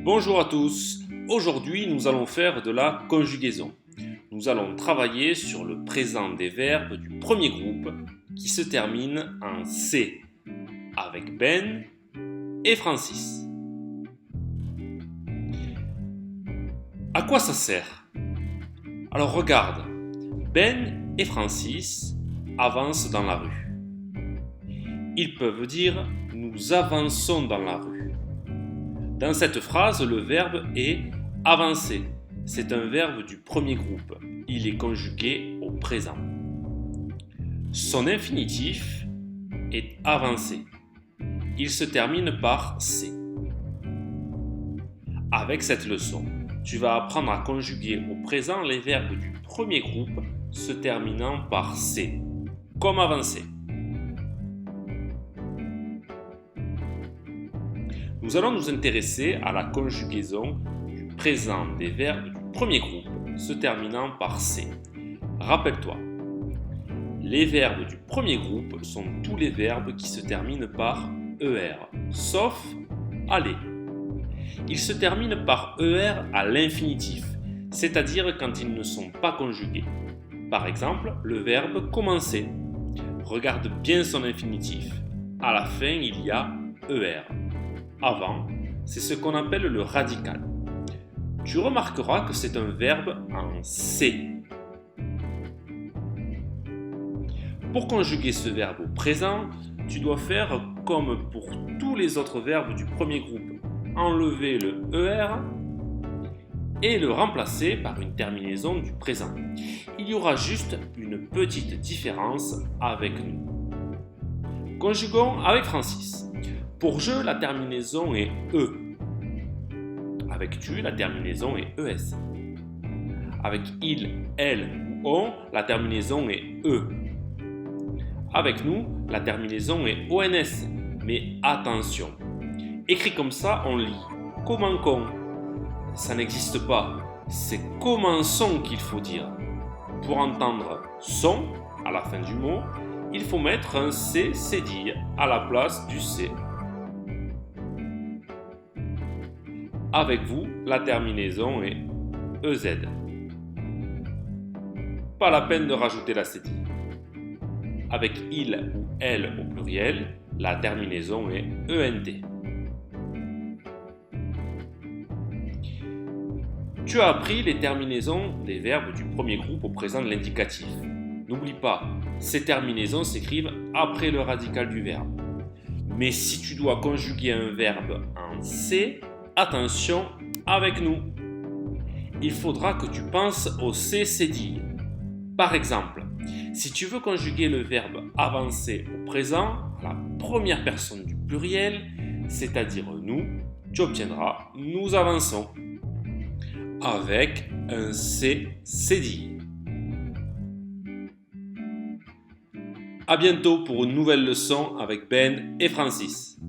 Bonjour à tous, aujourd'hui nous allons faire de la conjugaison. Nous allons travailler sur le présent des verbes du premier groupe qui se termine en C avec Ben et Francis. À quoi ça sert? Alors regarde, Ben et Francis avancent dans la rue. Ils peuvent dire « nous avançons dans la rue ». Dans cette phrase, le verbe est avancer. C'est un verbe du premier groupe. Il est conjugué au présent. Son infinitif est avancer. Il se termine par C. Avec cette leçon, tu vas apprendre à conjuguer au présent les verbes du premier groupe se terminant par C, comme avancer. Nous allons nous intéresser à la conjugaison du présent des verbes du premier groupe se terminant par C. Rappelle-toi, les verbes du premier groupe sont tous les verbes qui se terminent par ER, sauf aller. Ils se terminent par ER à l'infinitif, c'est-à-dire quand ils ne sont pas conjugués. Par exemple, le verbe commencer. Regarde bien son infinitif. À la fin, il y a ER. Avant, c'est ce qu'on appelle le radical. Tu remarqueras que c'est un verbe en C. Pour conjuguer ce verbe au présent, tu dois faire comme pour tous les autres verbes du premier groupe. Enlever le ER et le remplacer par une terminaison du présent. Il y aura juste une petite différence avec nous. Conjuguons avec Francis. Pour je, la terminaison est E. Avec tu, la terminaison est ES. Avec il, elle ou on, la terminaison est E. Avec nous, la terminaison est ONS. Mais attention, écrit comme ça, on lit comment qu'on. Ça n'existe pas. C'est commençons qu'il faut dire. Pour entendre son à la fin du mot, il faut mettre un C, c'est dire, à la place du C. Avec vous, la terminaison est EZ. Pas la peine de rajouter la cédille. Avec il ou elle au pluriel, la terminaison est ENT. Tu as appris les terminaisons des verbes du premier groupe au présent de l'indicatif. N'oublie pas, ces terminaisons s'écrivent après le radical du verbe. Mais si tu dois conjuguer un verbe en C, attention avec nous. Il faudra que tu penses au C cédille. Par exemple, si tu veux conjuguer le verbe avancer au présent à la première personne du pluriel, c'est-à-dire nous, tu obtiendras nous avançons avec un C cédille. À bientôt pour une nouvelle leçon avec Ben et Francis.